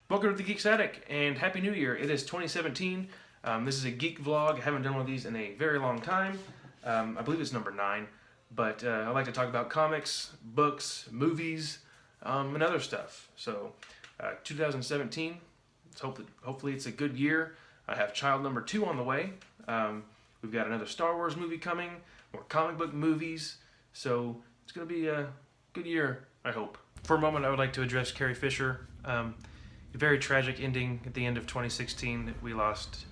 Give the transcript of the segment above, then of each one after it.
Welcome to the Geek Attic and Happy New Year. It is 2017. This is a geek vlog. I haven't done one of these in a very long time. I believe it's number 9. But I like to talk about comics, books, movies, and other stuff. So 2017, hopefully it's a good year. I have child number 2 on the way. We've got another Star Wars movie coming, more comic book movies. So it's going to be a good year, I hope. For a moment, I would like to address Carrie Fisher. A very tragic ending at the end of 2016 that we lost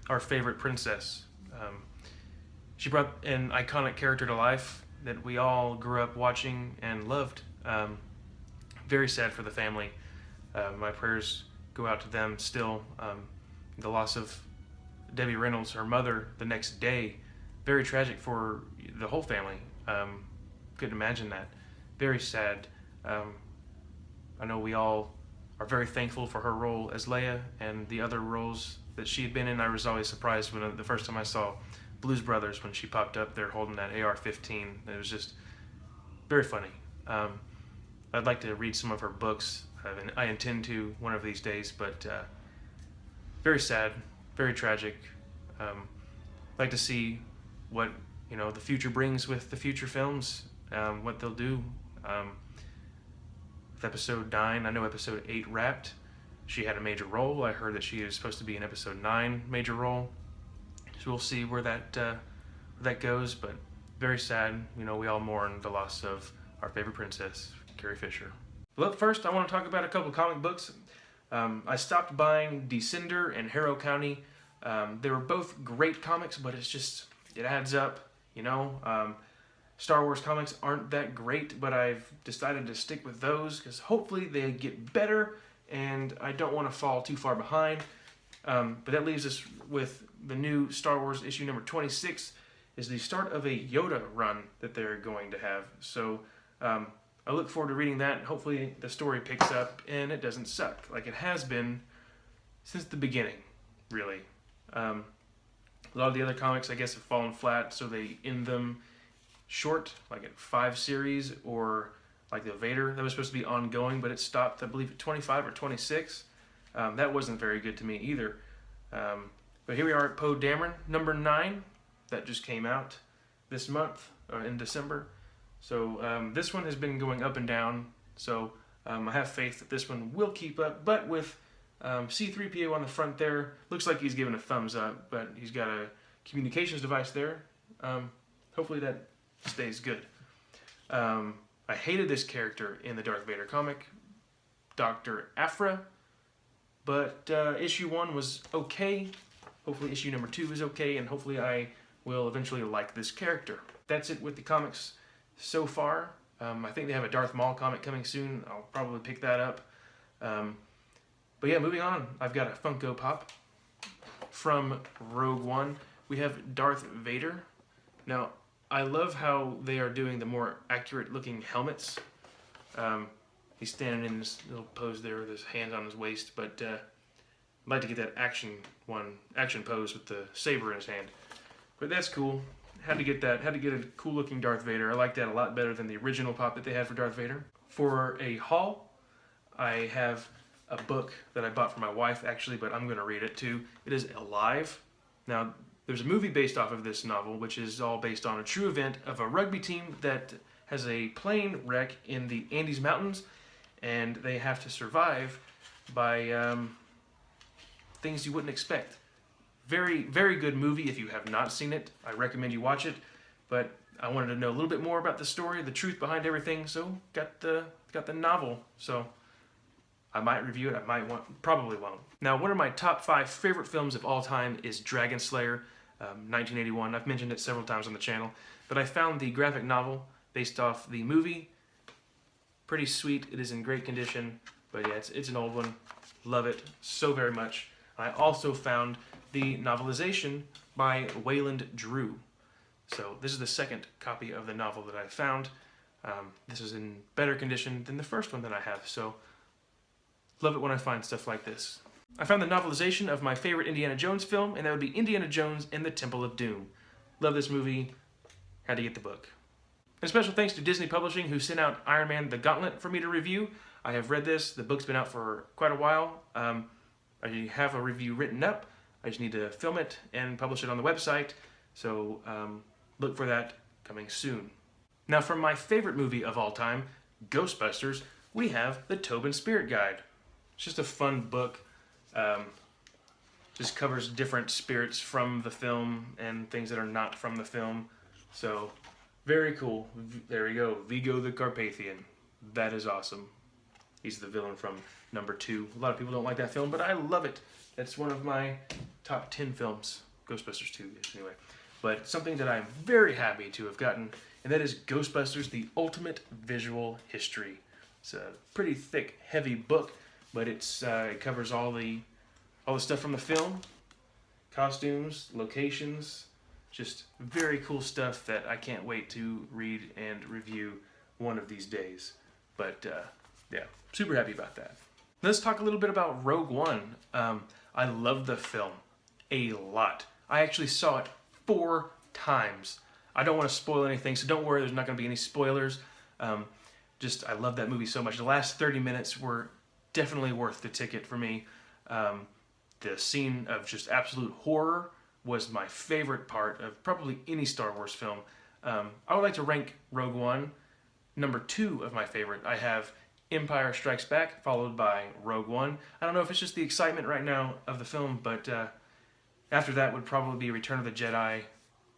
our favorite princess. She brought an iconic character to life that we all grew up watching and loved. Very sad for the family. My prayers go out to them still. The loss of Debbie Reynolds, her mother, the next day, very tragic for the whole family. Couldn't imagine that. Very sad. I know we all are very thankful for her role as Leia and the other roles that she had been in. I was always surprised when the first time I saw Blues Brothers when she popped up there holding that AR-15. It was just very funny. I'd like to read some of her books. I intend to one of these days, but very sad, very tragic. I'd like to see what the future brings with the future films, what they'll do. With episode 9, I know episode 8 wrapped. She had a major role. I heard that she is supposed to be in episode 9 major role. So we'll see where that goes, but very sad. We all mourn the loss of our favorite princess, Carrie Fisher. Well, first I want to talk about a couple of comic books. I stopped buying Descender and Harrow County. They were both great comics, but it adds up, Star Wars comics aren't that great, but I've decided to stick with those because hopefully they get better and I don't want to fall too far behind. But that leaves us with the new Star Wars issue number 26 is the start of a Yoda run that they're going to have. So I look forward to reading that. Hopefully the story picks up and it doesn't suck like it has been since the beginning, really. A lot of the other comics, I guess, have fallen flat, so they end them short, like at 5 series, or like the Vader that was supposed to be ongoing, but it stopped, I believe, at 25 or 26. That wasn't very good to me either. But here we are at Poe Dameron, number 9. That just came out this month, in December. So this one has been going up and down, so I have faith that this one will keep up, but with C-3PO on the front there, looks like he's giving a thumbs up, but he's got a communications device there. Hopefully that stays good. I hated this character in the Darth Vader comic, Dr. Aphra, but issue 1 was okay. Hopefully issue number 2 is okay, and hopefully I will eventually like this character. That's it with the comics so far. I think they have a Darth Maul comic coming soon. I'll probably pick that up. But yeah, moving on. I've got a Funko Pop from RogueOne. We have Darth Vader. Now, I love how they are doing the more accurate looking helmets. He's standing in this little pose there with his hands on his waist, but I'd like to get that action pose with the saber in his hand. But that's cool. Had to get a cool looking Darth Vader. I like that a lot better than the original pop that they had for Darth Vader. For a haul, I have a book that I bought for my wife actually, but I'm going to read it too. It is Alive. Now, there's a movie based off of this novel, which is all based on a true event of a rugby team that has a plane wreck in the Andes Mountains, and they have to survive by things you wouldn't expect. Very, very good movie. If you have not seen it, I recommend you watch it. But I wanted to know a little bit more about the story, the truth behind everything, so got the novel. So I might review it, probably won't. Now, one of my top 5 favorite films of all time is Dragon Slayer, 1981. I've mentioned it several times on the channel, but I found the graphic novel based off the movie. Pretty sweet. It is in great condition, but yeah, it's an old one. Love it so very much. I also found the novelization by Wayland Drew. So this is the second copy of the novel that I found. This is in better condition than the first one that I have, so love it when I find stuff like this. I found the novelization of my favorite Indiana Jones film, and that would be Indiana Jones and the Temple of Doom. Love this movie. Had to get the book. And special thanks to Disney Publishing, who sent out Iron Man the Gauntlet for me to review. I have read this. The book's been out for quite a while. I have a review written up. I just need to film it and publish it on the website. So look for that coming soon. Now, from my favorite movie of all time, Ghostbusters, we have the Tobin Spirit Guide. It's just a fun book. Just covers different spirits from the film and things that are not from the film. So, very cool. There we go. Vigo the Carpathian. That is awesome. He's the villain from number 2. A lot of people don't like that film, but I love it. It's one of my top 10 films. Ghostbusters 2, anyway. But something that I'm very happy to have gotten, and that is Ghostbusters, The Ultimate Visual History. It's a pretty thick, heavy book, but it covers all the stuff from the film, costumes, locations, just very cool stuff that I can't wait to read and review one of these days. But yeah, super happy about that. Let's talk a little bit about Rogue One. I love the film a lot. I actually saw it 4 times. I don't want to spoil anything, so don't worry, there's not going to be any spoilers. I love that movie so much. The last 30 minutes were definitely worth the ticket for me. The scene of just absolute horror was my favorite part of probably any Star Wars film. I would like to rank Rogue One number 2 of my favorite. I have Empire Strikes Back, followed by Rogue One. I don't know if it's just the excitement right now of the film, but after that would probably be Return of the Jedi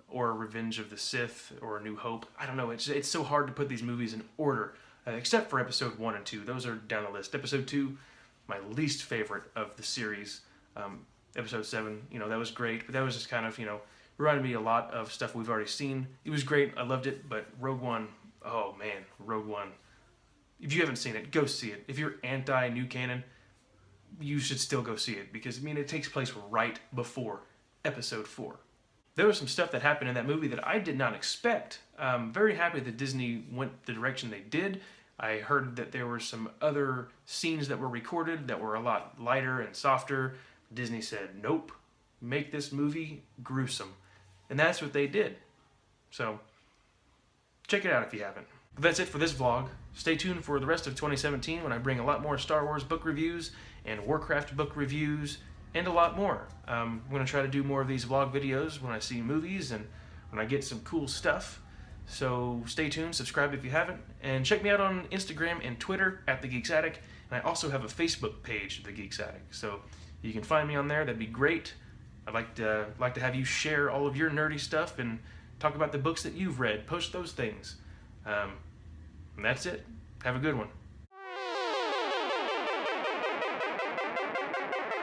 or Revenge of the Sith or New Hope. I don't know. It's so hard to put these movies in order, except for Episode 1 and 2. Those are down the list. Episode 2, my least favorite of the series. Episode 7, that was great, but that was just kind of, reminded me a lot of stuff we've already seen. It was great. I loved it, but Rogue One, oh man, Rogue One. If you haven't seen it, go see it. If you're anti-new canon, you should still go see it because, it takes place right before Episode 4. There was some stuff that happened in that movie that I did not expect. I'm very happy that Disney went the direction they did. I heard that there were some other scenes that were recorded that were a lot lighter and softer. Disney said, nope, make this movie gruesome. And that's what they did. So, check it out if you haven't. But that's it for this vlog. Stay tuned for the rest of 2017 when I bring a lot more Star Wars book reviews and Warcraft book reviews and a lot more. I'm going to try to do more of these vlog videos when I see movies and when I get some cool stuff. So stay tuned, subscribe if you haven't, and check me out on Instagram and Twitter at The Geeks Attic. And I also have a Facebook page, The Geeks Attic. So you can find me on there. That'd be great. I'd like to have you share all of your nerdy stuff and talk about the books that you've read. Post those things. And that's it. Have a good one.